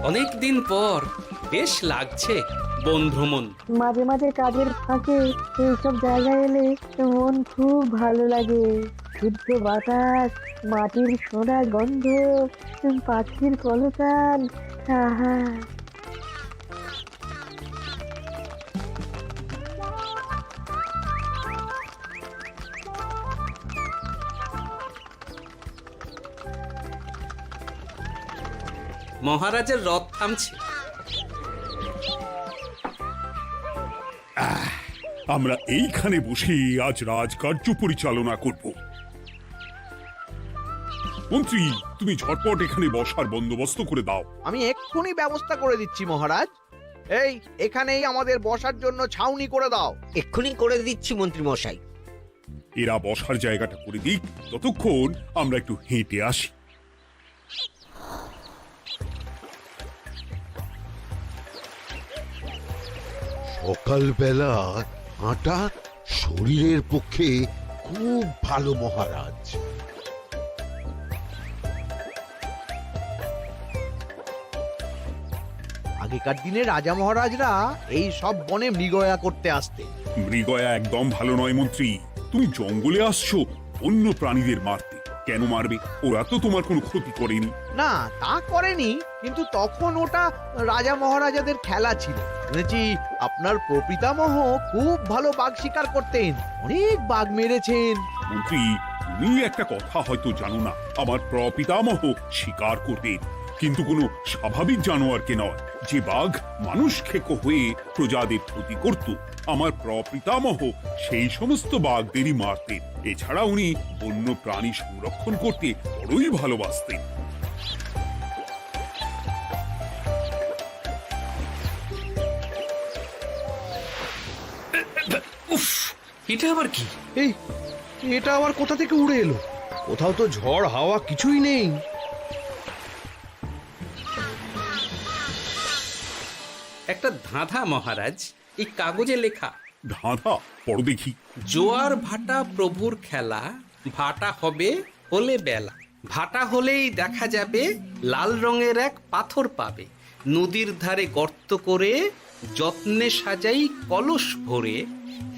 অনেক দিন পর বেশ লাগছে বন ভ্রমণ। মাঝে মাঝে কাজের ফাঁকে এইসব জায়গায় এলে মন খুব ভালো লাগে। শুদ্ধ বাতাস, মাটির সোনা গন্ধ, পাখির কলতান, আহা। মহারাজের রথ থামছে। আমরা এইখানে বসে আজ রাজকার্য পরিচালনা করব। মন্ত্রী, তুমি ঝটপট এখানে বসার বন্দোবস্ত করে দাও। আমি এক্ষুনি ব্যবস্থা করে দিচ্ছি মহারাজ। এই এখানেই আমাদের বসার জন্য ছাউনি করে দাও। এক্ষুনি করে দিচ্ছি মন্ত্রী মশাই। এরা বসার জায়গাটা করে দিক, ততক্ষণ আমরা একটু হেঁটে আসি। সকালবেলা হাঁটা শরীরের পক্ষে খুব ভালো মহারাজ। আগেকার দিনে রাজা মহারাজরা এই সব বনে মৃগয়া করতে আসতেন। মৃগয়া একদম ভালো নয় মন্ত্রী। তুমি জঙ্গলে আসছো অন্য প্রাণীদের মারতে। কেন মারবে? ওরা তো তোমার কোনো ক্ষতি করেনি। না, তা করেনি, কিন্তু তখন ওটা রাজা মহারাজাদের খেলা ছিল। শুনেছি আপনার প্রপিতামহ খুব ভালো বাঘ শিকার করতেন, অনেক বাঘ মেরেছেন। মন্ত্রী, তুমি একটা কথা হয়তো জানো না। আমার প্রপিতামহ শিকার করতেন, কিন্তু কোনো স্বাভাবিক জানোয়ারকে নয়। যে বাঘ মানুষ খেকো হয়ে প্রজাদের ক্ষতি করত, আমার প্রপিতামহ সেই সমস্ত বাঘদেরই মারতেন। এছাড়া উনি বন্য প্রাণী সংরক্ষণ করতে বড়ই ভালোবাসতেন। উফ, এটা আবার কি? এই এটা আবার কোথা থেকে উড়ে এলো? কোথাও তো ঝড় হাওয়া কিছুই নেই। একটা ধাঁধা মহারাজ, এই কাগজে লেখা। ধাঁধা? পড়ো দেখি। জোয়ার ভাটা প্রভুর খেলা, ভাটা হবে হলে বেলা। ভাটা হলেই দেখা যাবে লাল রঙের এক পাথর পাবে। নদীর ধারে গর্ত করে যত্নে সাজাই কলস ভরে।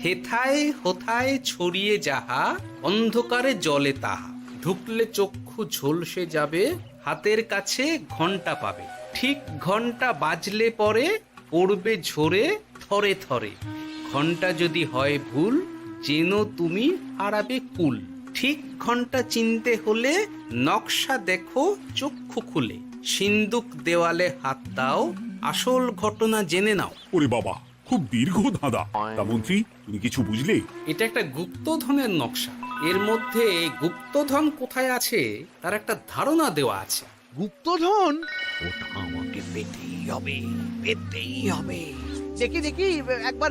হেথায় হোথায় ছড়িয়ে যাহা, অন্ধকারে জলে তাহা। ঢুকলে চক্ষু ঝলসে যাবে, হাতের কাছে ঘন্টা পাবে। ঠিক ঘন্টা বাজলে পরে পড়বে ঝরে থরে থরে। ঘন্টা যদি হয় ভুল, যেন তুমি হারাবে কুল। ঠিক ঘন্টা চিনতে হলে নকশা দেখো চক্ষু খুলে। সিন্দুক দেওয়ালে হাত দাও, আসল ঘটনা জেনে নাও। ওরে বাবা, খুব দীর্ঘ ধাঁধা। তা মন্ত্রী, তুমি কিছু বুঝলে? এটা একটা গুপ্তধনের নকশা। এর মধ্যে গুপ্তধন কোথায় আছে তার একটা ধারণা দেওয়া আছে। গুপ্তধন? ওটা আমাকে পেতেই হবে, পেতেই হবে। দেখি দেখি, একবার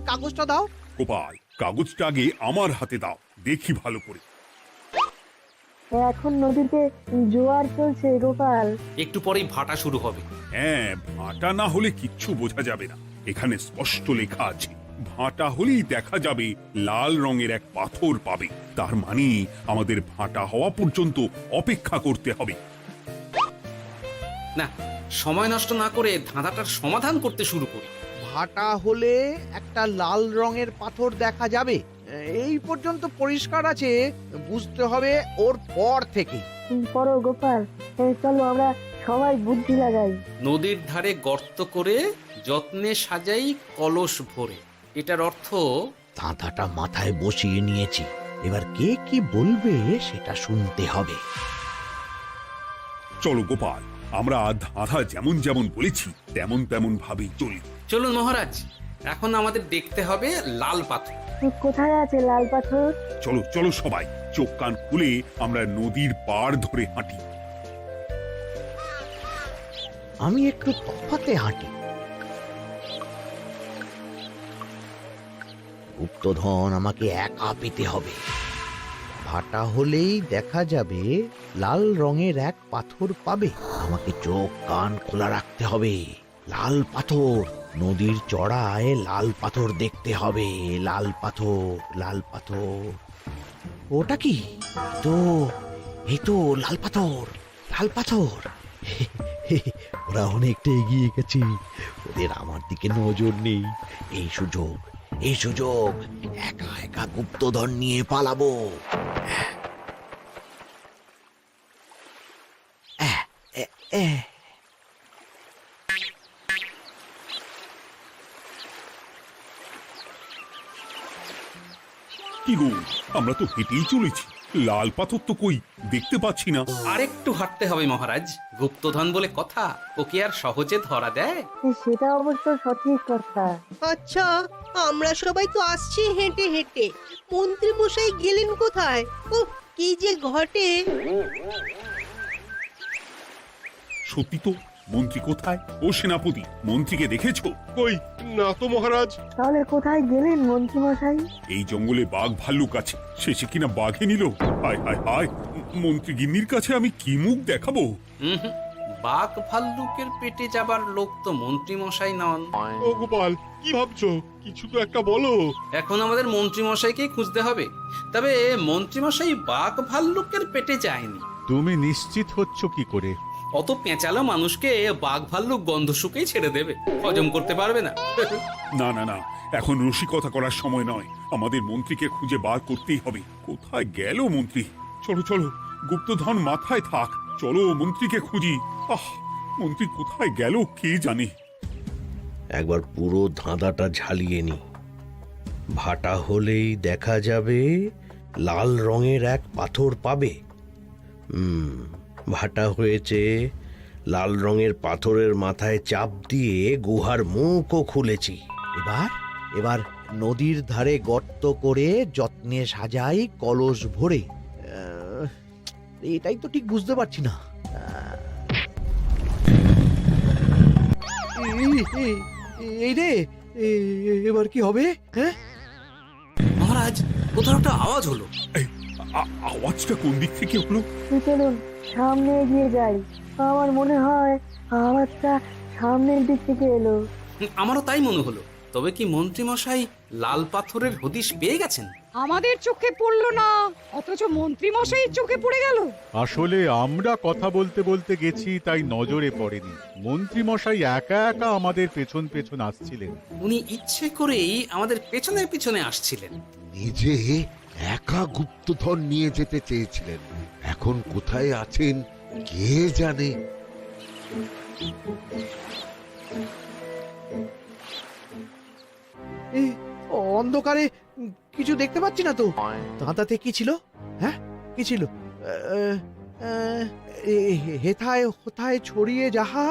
কাগজটা দাও। গোপাল, কাগজটা আগে আমার হাতে দাও, দেখি ভালো করে। এখন নদীতে জোয়ার চলছে গোপাল। একটু পরেই ভাটা শুরু হবে। হ্যাঁ, ভাটা না হলে কিচ্ছু বোঝা যাবে না। এখানে স্পষ্ট লেখা আছে, ভাটা হলেই দেখা যাবে লাল রঙের এক পাথর পাবে। তার মানে আমাদের ভাটা হওয়া পর্যন্ত অপেক্ষা করতে হবে। না, সময় নষ্ট না করে ধাঁধাটার সমাধান করতে শুরু করি। ভাটা হলে একটা লাল রঙের পাথর দেখা যাবে, এই পর্যন্ত পরিষ্কার আছে। বুঝতে হবে ওর পর থেকে। পড়ো গোপাল, চলো আমরা সবাই বুদ্ধি লাগাই। নদীর ধারে গর্ত করে যত্নে সাজাই কলস ভরে। এটার অর্থ, ধাঁধাটা মাথায় বসিয়ে নিয়েছি, এবার কে কি বলবে সেটা শুনতে হবে। চলো গোপাল, আমরা ধাঁধা যেমন যেমন বলেছি তেমন তেমন ভাবেই চলি। চলুন মহারাজ, এখন আমাদের দেখতে হবে লাল পাথর। কোথায় আছে লাল পাথর? চলো চলো সবাই, চোখ কান খুলে আমরা নদীর পাড় ধরে হাঁটি। আমি একটু তফাতে হাঁটি। গুপ্তধন আমাকে একা পেতে হবে। ভাটা হলেই দেখা যাবে লাল রঙের এক পাথর পাবে। আমাকে চোখ কান খোলা রাখতে হবে। লাল পাথর, নদীর চড়ায় লাল পাথর দেখতে হবে। লাল পাথর, লাল পাথর। ওটা কি? তো এই তো লাল পাথর, লাল পাথর। ওরে আমরা অনেকটা এগিয়ে গেছি, ওদের আমার দিকে নজর নেই। এই সুযোগ, এই সুযোগ, একা একা গুপ্তধন নিয়ে পালাবো। আহ, এ, এ। কি গো, আমরা তো হেঁটেই চলেছি, লাল পাথর তো কই দেখতে পাচ্ছি না। আরেকটু হাঁটতে হবে মহারাজ, গুপ্তধন বলে কথা, ওকে আর সহজে ধরা দেয়? সেটা অবশ্য সঠিক কথা। আচ্ছা, আমরা সবাই তো আসছি হেঁটে হেঁটে, মন্ত্রী মশাই গেলেন কোথায়? ও কি যে ঘটে! সত্যি তো, মন্ত্রী কোথায়? ও সেনাপতি, মন্ত্রীকে দেখেছো? কই না তো মহারাজ। তাহলে কোথায় গেলেন মন্ত্রী মশাই? এই জঙ্গলে বাঘ ভাল্লুক আছে, শেষে কিনা বাঘে নিল। হায় হায় হায়, মন্ত্রী গিন্নির কাছে আমি কি মুখ দেখাবো? হুম, বাঘ ভাল্লুকের পেটে যাবার লোক তো মন্ত্রী মশাই নন। ও গোপাল, কি ভাবছো? কিছু তো একটা বলো। এখন আমাদের মন্ত্রী মশাইকেই খুঁজতে হবে। তবে মন্ত্রী মশাই বাঘ ভাল্লুকের পেটে যায়নি। তুমি নিশ্চিত হচ্ছ কি করে? অত পেঁচালো মানুষকে বাঘ ভাল্লুক গন্ধ শুকেই ছেড়ে দেবে, হজম করতে পারবে না। না না না, এখন রসিকতা করার সময় নয়, আমাদের মন্ত্রীকে খুঁজে বার করতেই হবে। কোথায় গেল মন্ত্রী? চলো চলো, গুপ্তধন মাথায় থাক, চলো মন্ত্রীকে খুঁজি। আহ, মন্ত্রী কোথায় গেল কে জানে। একবার পুরো ধাঁধাটা ঝালিয়ে নি। ভাটা হলেই দেখা যাবে লাল রঙের এক পাথর পাবে। ভাটা হয়েছে, লাল রঙের পাথরের মাথায় চাপ দিয়ে গুহার মুখও খুলেছি। এবার এবার নদীর ধারে গর্ত করে যত্নে সাজাই কলস ভরে। এটাই তো ঠিক বুঝতে পারছি না। এই রে, এবার কি হবে? হ্যাঁ, মহারাজ, কোথাও একটা আওয়াজ হলো। এই, আওয়াজটা কোন দিক থেকে হলো? চলুন সামনে এগিয়ে যাই। আমার মনে হয় আওয়াজটা সামনের দিক থেকে এলো। আমারও তাই মনে হলো। তবে কি মন্ত্রী মশাই লাল পাথরের হদিশ পেয়ে গেছেন? আমাদের চোখে পড়লো না, অথচ মন্ত্রী মশাইয়ের চোখে পড়ে গেল। আসলে আমরা কথা বলতে বলতে গেছি, তাই নজরে পড়েনি। মন্ত্রী মশাই একা একা আমাদের পেছন পেছন আসছিলেন। উনি ইচ্ছে করেই আমাদের পেছনে পেছনে আসছিলেন। নিজে একা গুপ্তধন নিয়ে যেতে চেয়েছিলেন, এখন কোথায় আছেন কে জানে। অন্ধকারে কিছু দেখতে পাচ্ছি না তো। ধাঁধাতে কি ছিল? হ্যাঁ, কি ছিল? হেথায় হোথায় ছড়িয়ে যাহা,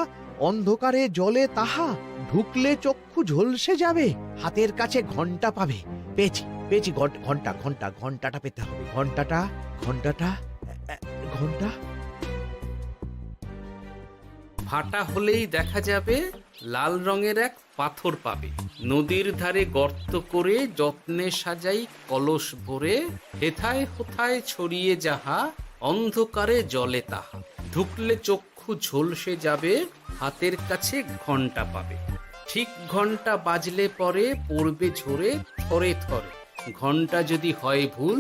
অন্ধকারে জলে তাহা, ঢুকলে চক্ষু ঝলসে যাবে, হাতের কাছে ঘন্টা পাবে। পেয়েছি পেয়েছি, ঘন্টা ঘন্টা ঘন্টাটা পেতে হবে। ঘন্টাটা ঘন্টাটা ঘন্টা। ভাটা হলেই দেখা যাবে লাল রঙের এক পাথর পাবে, নদীর ধারে গর্ত করে যত্নে সাজাই কলস ভরে, হেথায় হোথায় ছড়িয়ে যাহা, অন্ধকারে জলে তাহা, ঢুকলে চক্ষু ঝলসে যাবে, হাতের কাছে ঘন্টা পাবে। ঠিক ঘন্টা বাজলে পরে পড়বে ঝরে থরে থরে, ঘন্টা যদি হয় ভুল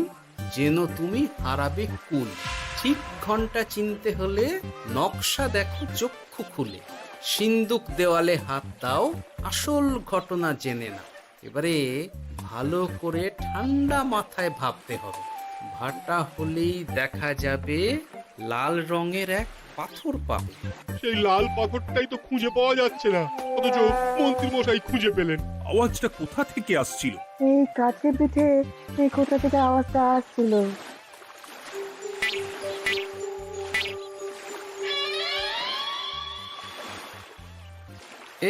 যেন তুমি হারাবে কুল। ঠিক ঘন্টা চিনতে হলে নকশা দেখো চক্ষু খুলে, সিন্দুক দেওয়ালে হাত দাও, আসল ঘটনা জেনে না। এবারে ভালো করে ঠান্ডা মাথায় ভাবতে হবে। ভাটা হলেই দেখা যাবে লাল রঙের এক পাথর পাবে। সেই লাল পাথরটাই তো খুঁজে পাওয়া যাচ্ছে না, অথচ মন্ত্রী মশাই খুঁজে পেলেন। আওয়াজটা কোথা থেকে আসছিল? এই কাছে পিঠে এই কোথা থেকে আওয়াজটা আসছিল।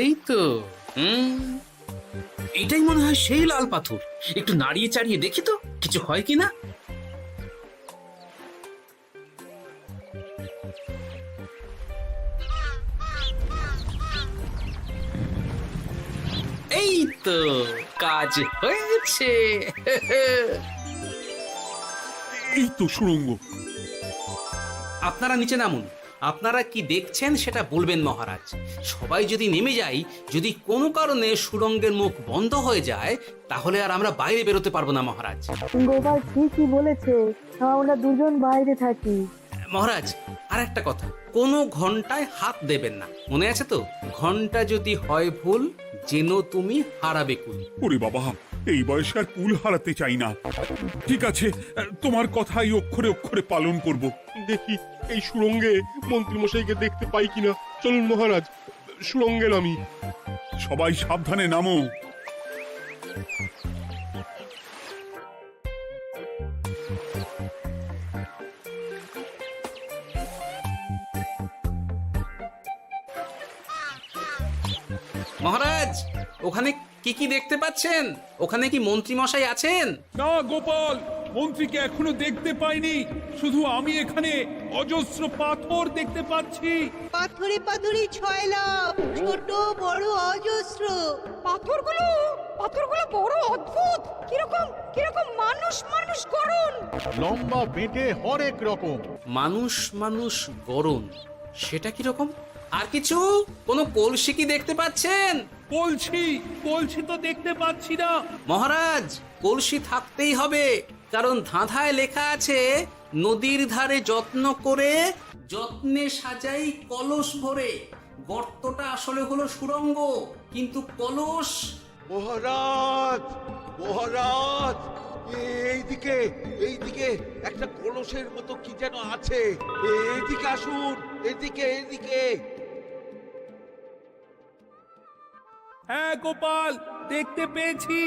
এই তো, এটাই মনে হয় সেই লাল পাথর। একটু নাড়িয়ে চাড়িয়ে দেখি তো কিছু হয় কিনা। এই তো, কাজ হয়েছে। এই তো সুড়ঙ্গ। আপনারা নিচে নামুন। আপনারা কি দেখছেন সেটা বলবেন মহারাজ। সবাই যদি নেমে যাই, যদি কোনো কারণে সুড়ঙ্গের মুখ বন্ধ হয়ে যায়, তাহলে আর আমরা বাইরে বেরোতে পারবো না মহারাজ। গোপাল ঠিকই বলেছে, আমরা দুজন বাইরে থাকি। মহারাজ আর একটা কথা, কোনো ঘন্টায় হাত দেবেন না, মনে আছে তো? ঘন্টা যদি হয় ভুল, যেন তুমি হারাবে কুল। ওরে বাবা, এই বয়সে আর কুল হারাতে চাই না। ঠিক আছে, তোমার কথাই অক্ষরে অক্ষরে পালন করব। দেখি এই সুরঙ্গে মন্ত্রীমশাইকে দেখতে পাই কিনা। চলুন মহারাজ, সুরঙ্গে নামি। সবাই সাবধানে নামো। মহারাজ, ওখানে কি কি দেখতে পাচ্ছেন? ওখানে কি মন্ত্রী মশাই আছেন? না গোপাল, মন্ত্রীকে এখনো দেখতে পাইনি। শুধু আমি এখানে অজস্র পাথর দেখতে পাচ্ছি। পাথরে পাথরে ছয় লাভ, ছোট বড় অজস্র। পাথরগুলো বড় অদ্ভুত, কিরকম কিরকম মানুষ মানুষ গড়ন। লম্বা বেঁটে হরেক রকম। মানুষ মানুষ গরম, সেটা কি রকম? আর কিছু? কোনো কলসি কি দেখতে পাচ্ছেন? কলসি তো দেখতে পাচ্ছি না। মহারাজ, কলসি থাকতেই হবে, কারণ ধাঁধায় লেখা আছে নদীর ধারে যত্ন করে যত্নে সাজাই কলস ভরে। গর্তটা আসলে হলো সুড়ঙ্গ, কিন্তু কলস। মহারাজ, মহারাজ, এইদিকে এইদিকে একটা কলসের মতো কি যেন আছে। এইদিকে আসুন, এদিকে এদিকে। হ্যাঁ গোপাল, দেখতে পেয়েছি।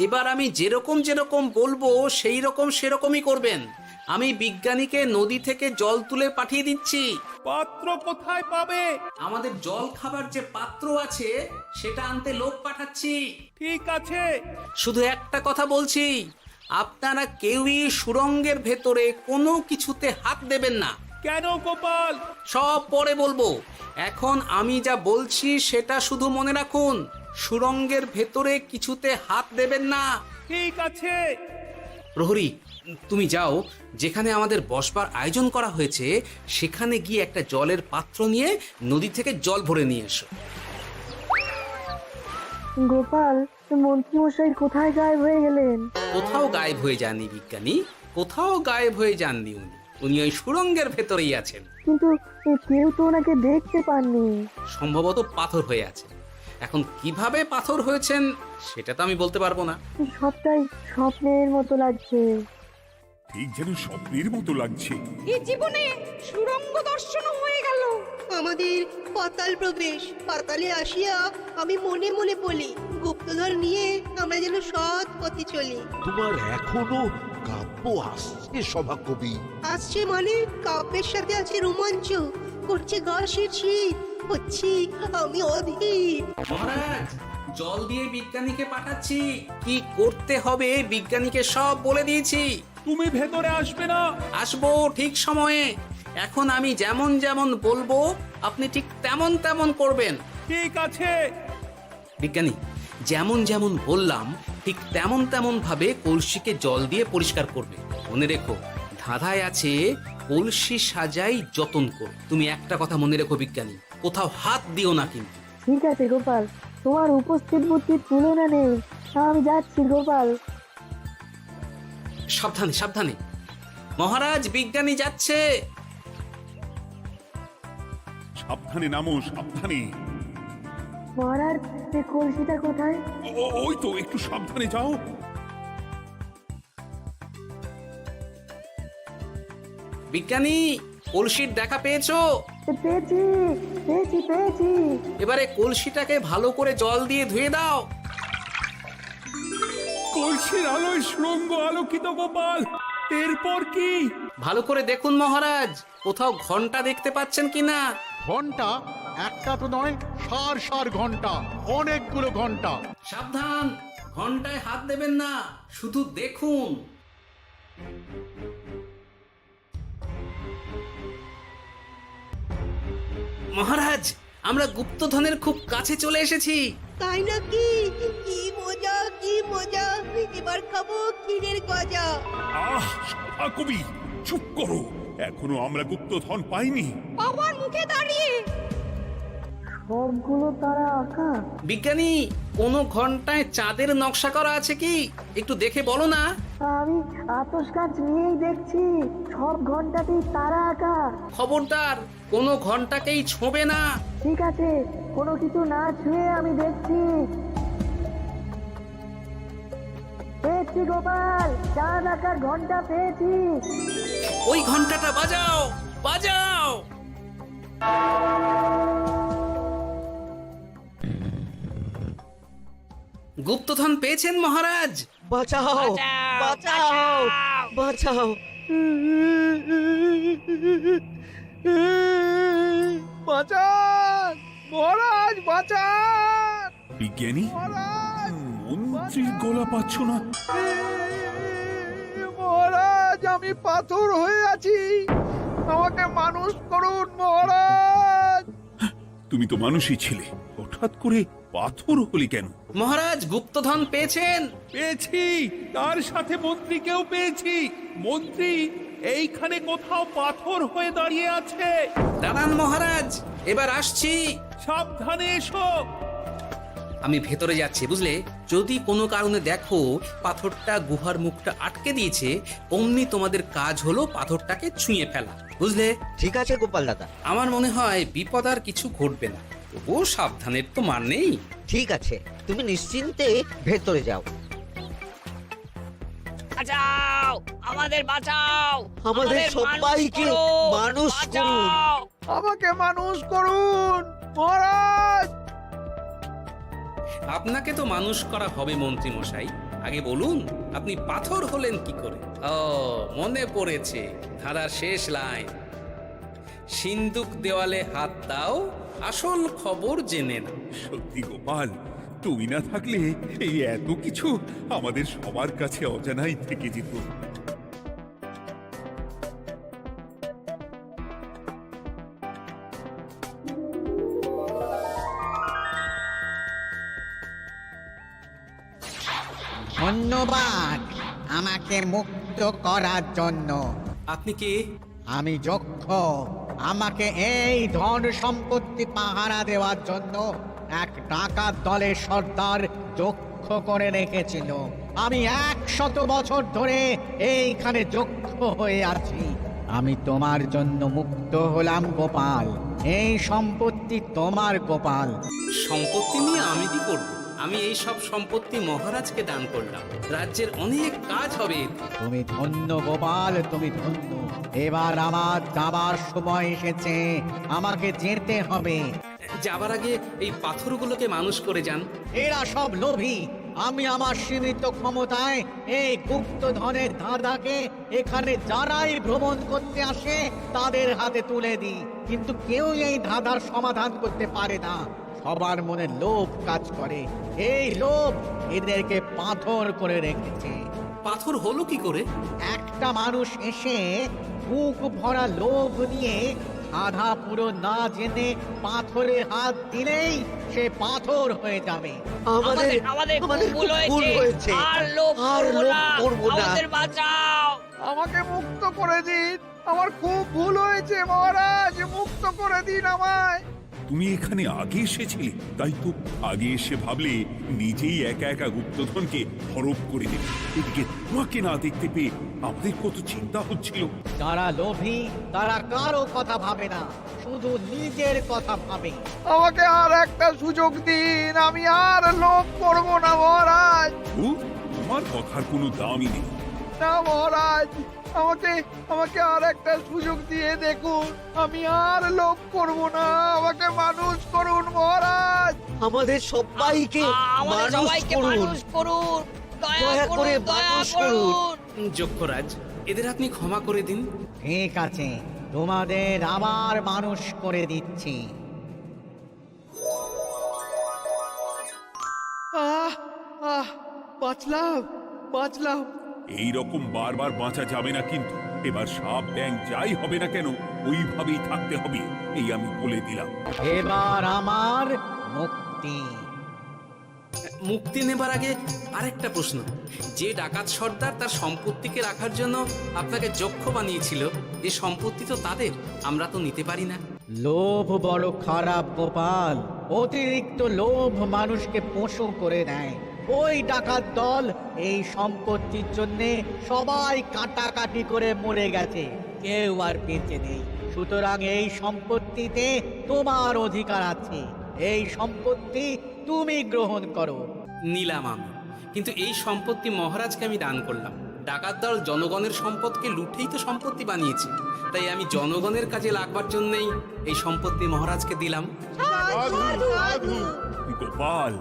এবার আমি যেরকম যেরকম বলবো সেই রকম সেরকমই করবেন। আমি বিজ্ঞানীকে নদী থেকে জল তুলে পাঠিয়ে দিচ্ছি। পাত্র কোথায় পাবে? আমাদের জল খাবার যে পাত্র আছে সেটা আনতে লোক পাঠাচ্ছি। ঠিক আছে। শুধু একটা কথা বলছি, আপনারা কেউই সুড়ঙ্গের ভেতরে কোনো কিছুতে হাত দেবেন না। কেন গোপাল? সব পরে বলবো, এখন আমি যা বলছি সেটা শুধু মনে রাখুন। সুড়ঙ্গের ভেতরে কিছুতে হাত দেবেন না। ঠিক আছে। প্রহরী, তুমি যাও, যেখানে আমাদের বসবার আয়োজন করা হয়েছে সেখানে গিয়ে একটা জলের পাত্র নিয়ে নদী থেকে জল ভরে নিয়ে এসো। গোপাল, মন্ত্রী মশাই কোথায় গায়েব হয়ে গেলেন? কোথাও গায়েব হয়ে যাননি বিজ্ঞানী, কোথাও গায়েব হয়ে যাননি উনি। উনি ওই সুড়ঙ্গের ভেতরেই আছেন। কিন্তু কেউ তো ওনাকে দেখতে পাননি। সম্ভবত পাথর হয়ে আছে। এখন কিভাবে পাথর হয়েছেন সেটা তো আমি বলতে পারবো না। সবটাই স্বপ্নের মতো লাগছে। ঠিক যেন স্বপ্নের মতো লাগছে। এই জীবনে সুরঙ্গ দর্শন হয়ে গেল। আমাদের পাতাল প্রবেশ। পাতালে আসিয়া আমি মনে মনে বলি, গুপ্তধর নিয়ে আমরা যেন সৎ পথে চলি। তোমার এখনো কাব্য আসছে সভাকবি? আসছে মানে কাব্যের সাথে আছে রোমাঞ্চ, করছে গা শীত, হচ্ছি আমি অধীর। মহারাজ, জল দিয়ে বিজ্ঞানীকে পাঠাচ্ছি। কি করতে হবে বিজ্ঞানীকে সব বলে দিয়েছি। তুমি ভেতরে আসবে না? আসবো ঠিক সময়ে। এখন আমি যেমন যেমন বলবো আপনি ঠিক তেমন তেমন করবেন। ঠিক আছে। বিজ্ঞানী, যেমন যেমন বললাম ঠিক তেমন তেমন ভাবে কলসিকে জল দিয়ে পরিষ্কার করবে। মনে রেখো, ধাঁধায় আছে কলসি সাজাই যতন কর। তুমি একটা কথা মনে রেখো বিজ্ঞানী, কোথাও হাত দিও না কিন্তু। ঠিক আছে গোপাল, তোমার উপস্থিত বুদ্ধির তুলনা নেই। আমি যাচ্ছি গোপাল। সাবধানে সাবধানে। মহারাজ, বিজ্ঞানী যাচ্ছে। সাবধানে নামো, সাবধানে। মহারাজ, কলসিটা কোথায়? ওই তো, একটু সাবধানে যাও। বিজ্ঞানী, কলসির দেখা পেয়েছো? পেয়েছি পেয়েছি পেয়েছি। এবারে কলসিটাকে ভালো করে জল দিয়ে ধুয়ে দাও। কলসির আলোয় সুড়ঙ্গ আলোকিত গোপাল। এরপর কি? ভালো করে দেখুন মহারাজ, কোথাও ঘন্টা দেখতে পাচ্ছেন কিনা। ঘন্টা? একটা তো নয়, সার সার ঘন্টা, অনেকগুলো ঘন্টা। সাবধান, ঘন্টায় হাত দেবেন না, শুধু দেখুন। মহারাজ, আমরা গুপ্তধনের খুব কাছে চলে এসেছি। তাই নাকি? কি মজা কি মজা, এবার খাবো ক্ষীরের গজা। আহ, সভাকবি চুপ করো। এখনো আমরা গুপ্তধন পাইনি। বাবার মুখে দাঁড়িয়ে সবগুলো তারা আঁকা। বিজ্ঞানী, কোনো ঘন্টায় চাঁদের নকশা করা আছে কি? একটু দেখে বলো না। আমি আতস কাজ নিয়েই দেখছি, সব ঘন্টাতেই তারা আঁকা। খবরদার, কোনো ঘন্টাকেই ছোঁবে না। ঠিক আছে, কোনো কিছু না ছুঁয়ে আমি দেখছি। পেয়েছি গোপাল, চাঁদ আঁকার ঘন্টা পেয়েছি। ওই ঘন্টাটা বাজাও, বাজাও। গুপ্তধন পেয়েছেন মহারাজ? বাঁচাও, বাঁচাও, বাঁচাও। বাঁচান মহারাজ, বাঁচান বিজ্ঞানী, মহারাজ, মন্ত্রীর গলা পাচ্ছ না? মহারাজ, আমি পাথর হয়ে আছি, আমাকে মানুষ করুন মহারাজ। তুমি তো মানুষই ছিলে, হঠাৎ করে পাথর হলি কেন? মহারাজ, গুপ্তধন পেয়েছেন? পেয়েছি, তার সাথে মন্ত্রীকেও পেয়েছি। মন্ত্রী এইখানে কোথাও পাথর হয়ে দাঁড়িয়ে আছে। দাঁড়ান মহারাজ, এবার আসছি। সাবধানে এসো। আমি ভেতরে যাচ্ছি, বুঝলে? যদি কোনো কারণে দেখো পাথরটা গুহার মুখটা আটকে দিয়েছে, অমনি তোমাদের কাজ হলো পাথরটাকে ছুঁয়ে ফেলা, বুঝলে? ঠিক আছে গোপাল দাদা। আমার মনে হয় বিপদ আর কিছু ঘটবে না, তবুও সাবধানের তো মান নেই। ঠিক আছে, তুমি নিশ্চিন্তে ভেতরে যাও। বাঁচাও, আমাদের বাঁচাও, আমাদের সবাইকে মানুষ করুন। আমাকে মানুষ করুন মহারাজ। আপনাকে তো মানুষ করা হবে মন্ত্রী মশাই। আগে বলুন, আপনি পাথর হলেন কি করে? ও, মনে পড়েছে, ধারার শেষ লাইন, সিন্দুক দেওয়ালে হাত দাও, আসল খবর জেনে না। সত্যি গোপাল, তুমি না থাকলে এই এত কিছু আমাদের সবার কাছে অজানাই থেকে যেত। ধন্যবাদ আমাকে মুক্ত করার জন্য। আপনি কে? আমি যক্ষ। আমাকে এই ধন সম্পত্তি পাহারা দেওয়ার জন্য এক ডাকাত দলের সর্দার যক্ষ করে রেখেছিল। আমি 100 বছর ধরে এইখানে যক্ষ হয়ে আছি। আমি তোমার জন্য মুক্ত হলাম গোপাল। এই সম্পত্তি তোমার গোপাল। সম্পত্তি নিয়ে আমি কি করব? আমি এই সব সম্পত্তি মহারাজকে দান করলাম, রাজ্যের অনেক কাজ হবে। তুমি ধন্য গোপাল, তুমি ধন্য। এবার আমার যাবার সময় এসেছে, আমাকে যেতে হবে। যাবার আগে এই পাথরগুলোকে মানুষ করে যান। এরা সব লোভী। আমি আমার সীমিত ক্ষমতায় এই গুপ্তধনের ধাঁধাকে এখানে যারাই ভ্রমণ করতে আসে তাদের হাতে তুলে দিই, কিন্তু কেউ এই ধাঁধার সমাধান করতে পারে না। সবার মনে লোভ কাজ করে, এই লোভ এদেরকে পাথর করে রেখেছে। পাথর হলো কি করে? একটা মানুষ এসে বুক ভরা লোভ নিয়ে আধা পুরো না জেনে পাথরে হাত দিলেই সে পাথর হয়ে যাবে। আমাদের ভুল হয়েছে, আর লোভ করবো না, আমাদের বাঁচাও। আমাকে মুক্ত করে দিন, আমার খুব ভুল হয়েছে মহারাজ, মুক্ত করে দিন আমায়। তুমি এখানে আগে এসেছিলে, তাই তো আগে এসে ভাবলে নিজেই একা একা গুপ্তধনকে হরপ করে দেবে। এদিকে তোমাকে না দেখতে পেয়ে আমাদের কত চিন্তা হচ্ছিল। যারা লোভী তারা কারো কথা ভাবে না, শুধু নিজের কথা ভাবে। আমাকে আর একটা সুযোগ দিন, আমি আর লোভ করব না মহারাজ। ও, তোমার কথার কোনো দামই নেই। না মহারাজ, আমাকে আর একটা সুযোগ দিয়ে দেখুন, আমি আর লোভ করব না, আমাকে মানুষ করুন মহারাজ। আমাদের সবাইকে মানুষ করুন, দয়া করে মানুষ করুন। যক্ষরাজ, এদের আপনি ক্ষমা করে দিন। ঠিক আছে, তোমাদের আবার মানুষ করে দিচ্ছি। বাঁচলাম। এই রকম বারবার বাঁচা যাবে না কিন্তু। এবার সাপ ব্যাং যাই হবে না কেন, ওইভাবেই থাকতে হবে, এই আমি বলে দিলাম। এবার আমার মুক্তি। মুক্তি নেবার আগে আরেকটা প্রশ্ন, যে ডাকাত সর্দার তার সম্পত্তিকে রাখার জন্য আপনাকে যক্ষ বানিয়েছিল, এই সম্পত্তি তো তাদের, আমরা তো নিতে পারি না। লোভ বড় খারাপ গোপাল, অতিরিক্ত লোভ মানুষকে পশু করে দেয়। ওই ডাকাত দল এই সম্পত্তির জন্য সবাই কাটাকাটি করে মরে গেছে, কেউ আর বেঁচে নেই। সুতরাং এই সম্পত্তিতে তোমার অধিকার আছে, এই সম্পত্তি তুমি গ্রহণ করো। নিলাম আমি, কিন্তু এই সম্পত্তি মহারাজকে আমি দান করলাম। ডাকাত দল জনগণের সম্পদকে লুটেই তো সম্পত্তি বানিয়েছে, তাই আমি জনগণের কাজে লাগবার জন্যই এই সম্পত্তি মহারাজকে দিলাম। গোপাল,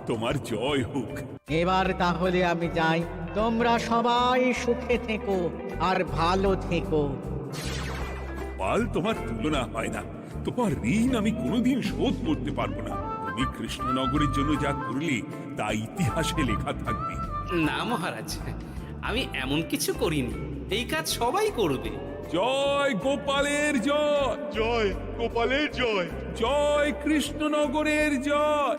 তোমার জয় হোক। এবার তাহলে আমি যাই, তোমরা সবাই সুখে থেকো আর ভালো থেকো। গোপাল, তোমার তুলনা হয় না। তোমার ঋণ আমি কোনোদিন শোধ করতে পারবো না। তুমি কৃষ্ণনগরের জন্য যা করলে তা ইতিহাসে লেখা থাকবে। না মহারাজ, আমি এমন কিছু করিনি, এই কাজ সবাই করবে। জয় গোপালের জয়, জয় গোপালের জয়, জয় কৃষ্ণনগরের জয়।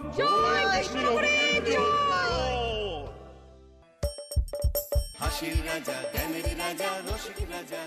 হাসির রাজা, জ্ঞানের রাজা, রসিক রাজা।